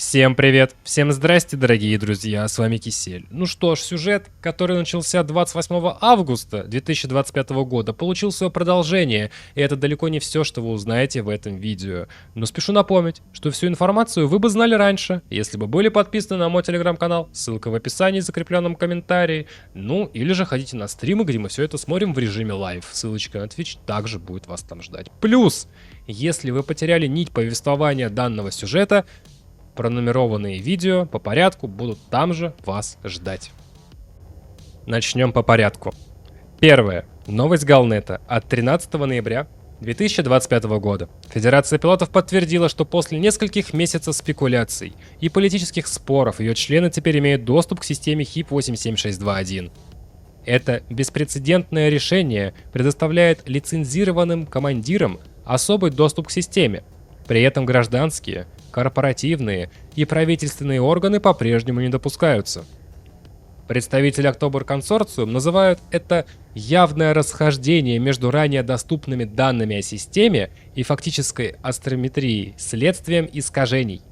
Всем привет! Всем здрасте, дорогие друзья, с вами Кисель. Ну что ж, сюжет, который начался 28 августа 2025 года, получил свое продолжение, и это далеко не все, что вы узнаете в этом видео. Но спешу напомнить, что всю информацию вы бы знали раньше, если бы были подписаны на мой телеграм-канал, ссылка в описании, закрепленном комментарии, ну или же ходите на стримы, где мы все это смотрим в режиме лайв, ссылочка на Twitch также будет вас там ждать. Плюс, если вы потеряли нить повествования данного сюжета, пронумерованные видео по порядку будут там же вас ждать. Начнем по порядку. Первое. Новость Галнета от 13 ноября 2025 года. Федерация пилотов подтвердила, что после нескольких месяцев спекуляций и политических споров ее члены теперь имеют доступ к системе HIP-87621. Это беспрецедентное решение предоставляет лицензированным командирам особый доступ к системе. При этом гражданские, корпоративные и правительственные органы по-прежнему не допускаются. Представители October Consortium называют это явное расхождение между ранее доступными данными о системе и фактической астрометрией следствием искажений.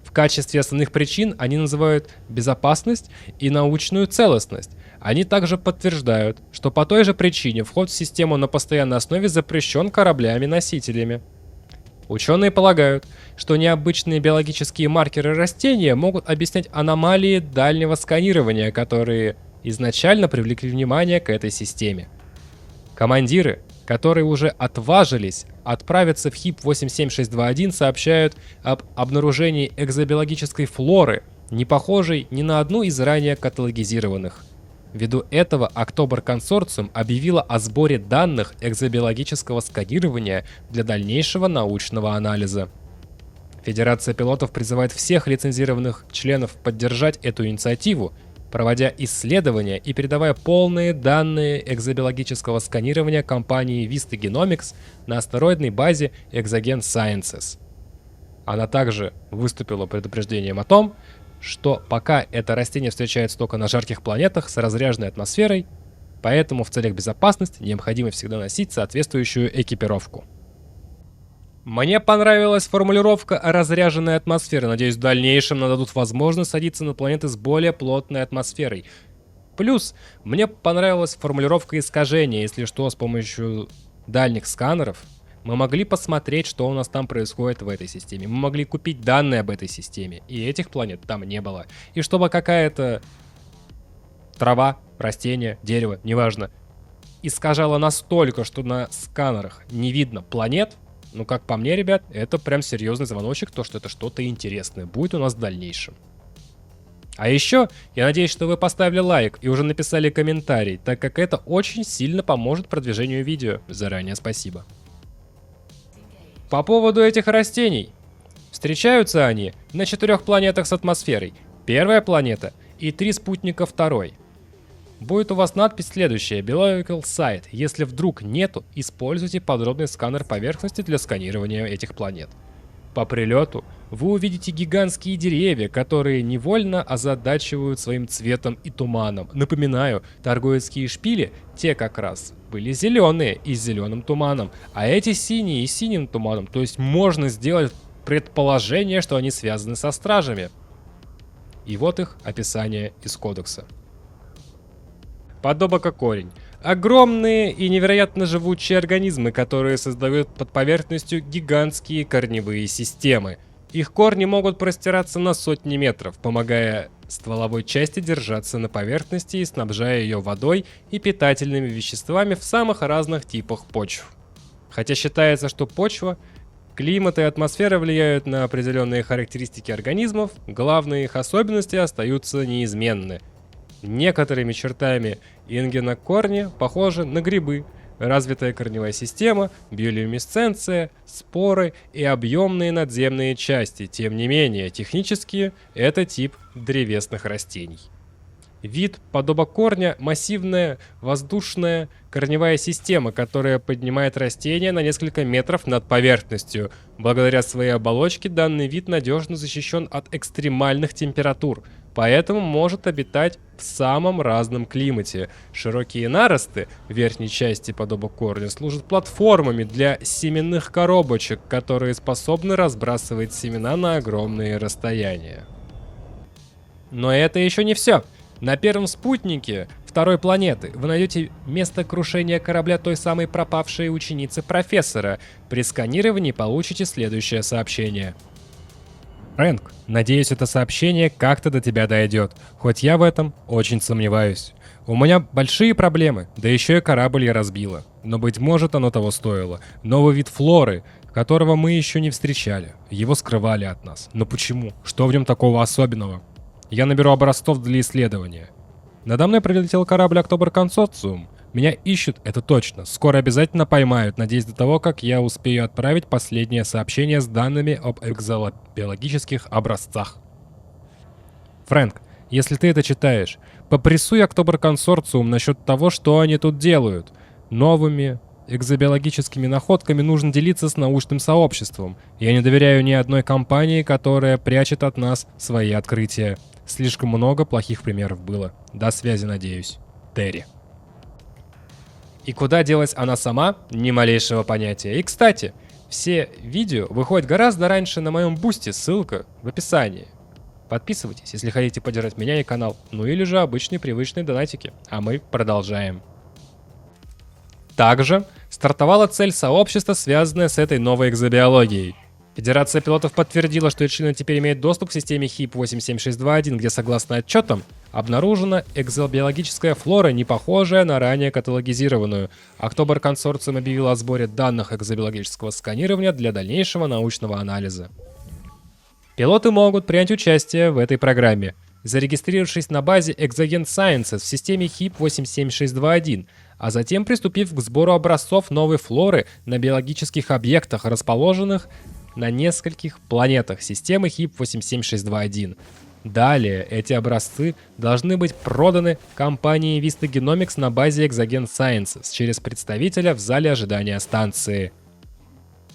В качестве основных причин они называют безопасность и научную целостность. Они также подтверждают, что по той же причине вход в систему на постоянной основе запрещен кораблями-носителями. Ученые полагают, что необычные биологические маркеры растения могут объяснять аномалии дальнего сканирования, которые изначально привлекли внимание к этой системе. Командиры, которые уже отважились отправиться в HIP-87621, сообщают об обнаружении экзобиологической флоры, не похожей ни на одну из ранее каталогизированных. Ввиду этого October Consortium объявила о сборе данных экзобиологического сканирования для дальнейшего научного анализа. Федерация пилотов призывает всех лицензированных членов поддержать эту инициативу, проводя исследования и передавая полные данные экзобиологического сканирования компании Vista Genomics на астероидной базе Exogen Sciences. Она также выступила предупреждением о том, что пока это растение встречается только на жарких планетах с разряженной атмосферой, поэтому в целях безопасности необходимо всегда носить соответствующую экипировку. Мне понравилась формулировка о разряженной атмосфере. Надеюсь, в дальнейшем нам дадут возможность садиться на планеты с более плотной атмосферой. Плюс, мне понравилась формулировка искажения. Если что, с помощью дальних сканеров мы могли посмотреть, что у нас там происходит в этой системе. Мы могли купить данные об этой системе, и этих планет там не было. И чтобы какая-то трава, растение, дерево, неважно, искажало настолько, что на сканерах не видно планет, ну, как по мне, ребят, это прям серьезный звоночек, то, что это что-то интересное будет у нас в дальнейшем. А еще, я надеюсь, что вы поставили лайк и уже написали комментарий, так как это очень сильно поможет продвижению видео. Заранее спасибо. По поводу этих растений. Встречаются они на 4 планетах с атмосферой. Первая планета и 3 спутника второй. Будет у вас надпись следующая: Biological Site. Если вдруг нету, используйте подробный сканер поверхности для сканирования этих планет. По прилету вы увидите гигантские деревья, которые невольно озадачивают своим цветом и туманом. Напоминаю, торговецкие шпили, те как раз были зеленые и с зеленым туманом, а эти синие и синим туманом, то есть можно сделать предположение, что они связаны со стражами. И вот их описание из кодекса. Подобака корень. Огромные и невероятно живучие организмы, которые создают под поверхностью гигантские корневые системы. Их корни могут простираться на сотни метров, помогая стволовой части держаться на поверхности и снабжая ее водой и питательными веществами в самых разных типах почв. Хотя считается, что почва, климат и атмосфера влияют на определенные характеристики организмов, главные их особенности остаются неизменны. Некоторыми чертами ингенокорни похожи на грибы, развитая корневая система, биолюминесценция, споры и объемные надземные части. Тем не менее, технически это тип древесных растений. Вид подобокорня – массивная воздушная корневая система, которая поднимает растения на несколько метров над поверхностью. Благодаря своей оболочке данный вид надежно защищен от экстремальных температур. поэтому может обитать в самом разном климате. Широкие наросты в верхней части подоба корня служат платформами для семенных коробочек, которые способны разбрасывать семена на огромные расстояния. Но это еще не все. На первом спутнике второй планеты вы найдете место крушения корабля той самой пропавшей ученицы профессора. При сканировании получите следующее сообщение. Фрэнк, надеюсь, это сообщение как-то до тебя дойдет, хоть я в этом очень сомневаюсь. У меня большие проблемы, да еще и корабль я разбила. Но, быть может, оно того стоило. Новый вид флоры, которого мы еще не встречали. Его скрывали от нас. Но почему? Что в нем такого особенного? Я наберу образцов для исследования. Надо мной прилетел корабль «Октобер Консорциум». Меня ищут, это точно. Скоро обязательно поймают, надеюсь, до того, как я успею отправить последнее сообщение с данными об экзобиологических образцах. Фрэнк, если ты это читаешь, попрессуй «Октобер Консорциум» насчет того, что они тут делают. Новыми экзобиологическими находками нужно делиться с научным сообществом. Я не доверяю ни одной компании, которая прячет от нас свои открытия. Слишком много плохих примеров было. До связи, надеюсь. Терри. И куда делась она сама? Ни малейшего понятия. И, кстати, все видео выходят гораздо раньше на моем бусте, ссылка в описании. Подписывайтесь, если хотите поддержать меня и канал. Ну или же обычные привычные донатики. А мы продолжаем. Также стартовала цель сообщества, связанная с этой новой экзобиологией. Федерация пилотов подтвердила, что члены теперь имеют доступ к системе HIP-87621, где, согласно отчетам, обнаружена экзобиологическая флора, не похожая на ранее каталогизированную. Октобер Консорциум объявил о сборе данных экзобиологического сканирования для дальнейшего научного анализа. Пилоты могут принять участие в этой программе, зарегистрировавшись на базе Exogen Sciences в системе HIP-87621, а затем приступив к сбору образцов новой флоры на биологических объектах, расположенных на нескольких планетах системы HIP-87621. Далее эти образцы должны быть проданы компании Vista Genomics на базе Exogen Sciences через представителя в зале ожидания станции.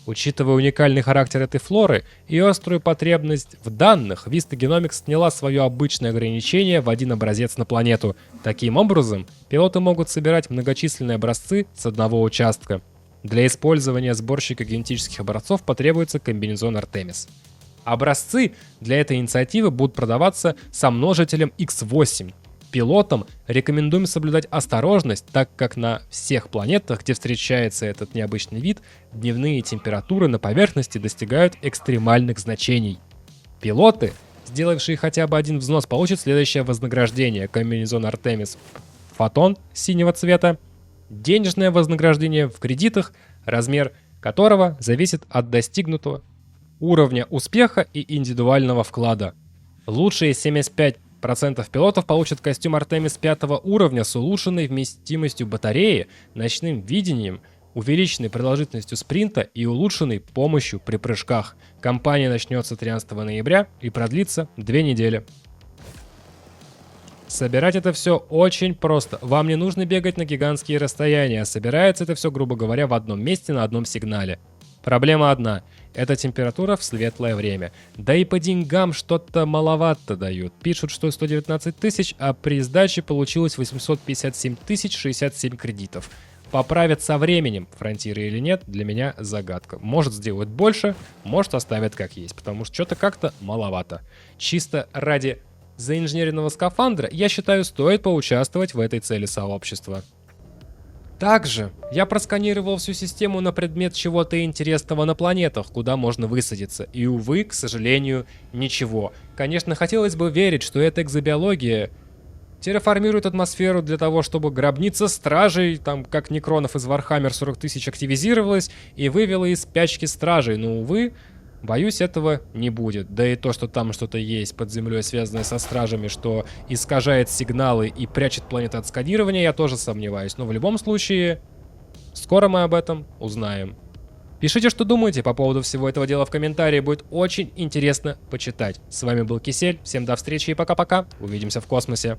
Учитывая уникальный характер этой флоры и острую потребность в данных, Vista Genomics сняла свое обычное ограничение в один образец на планету. Таким образом, пилоты могут собирать многочисленные образцы с одного участка. Для использования сборщика генетических образцов потребуется комбинезон Артемис. Образцы для этой инициативы будут продаваться со множителем X8. Пилотам рекомендуем соблюдать осторожность, так как на всех планетах, где встречается этот необычный вид, дневные температуры на поверхности достигают экстремальных значений. Пилоты, сделавшие хотя бы один взнос, получат следующее вознаграждение: комбинезон Артемис Фотон синего цвета, денежное вознаграждение в кредитах, размер которого зависит от достигнутого уровня успеха и индивидуального вклада. Лучшие 75% пилотов получат костюм Артемис 5 уровня с улучшенной вместимостью батареи, ночным видением, увеличенной продолжительностью спринта и улучшенной помощью при прыжках. Кампания начнется 13 ноября и продлится 2 недели. Собирать это все очень просто. Вам не нужно бегать на гигантские расстояния. Собирается это все, грубо говоря, в одном месте на одном сигнале. Проблема одна. Это температура в светлое время. Да и по деньгам что-то маловато дают. Пишут, что 119 тысяч, а при сдаче получилось 857 тысяч 67 кредитов. Поправят со временем, фронтиры или нет, для меня загадка. Может сделать больше, может оставят как есть, потому что что-то как-то маловато. Чисто ради заинженеренного скафандра, я считаю, стоит поучаствовать в этой цели сообщества. Также я просканировал всю систему на предмет чего-то интересного на планетах, куда можно высадиться. И, увы, к сожалению, ничего. Конечно, хотелось бы верить, что эта экзобиология терраформирует атмосферу для того, чтобы гробница стражей, там как некронов из Warhammer 40 тысяч, активизировалась и вывела из спячки стражей. Но, увы, боюсь, этого не будет. Да и то, что там что-то есть под землей, связанное со стражами, что искажает сигналы и прячет планету от сканирования, я тоже сомневаюсь. Но в любом случае, скоро мы об этом узнаем. Пишите, что думаете по поводу всего этого дела в комментарии, будет очень интересно почитать. С вами был Кисель, всем до встречи и пока-пока. Увидимся в космосе.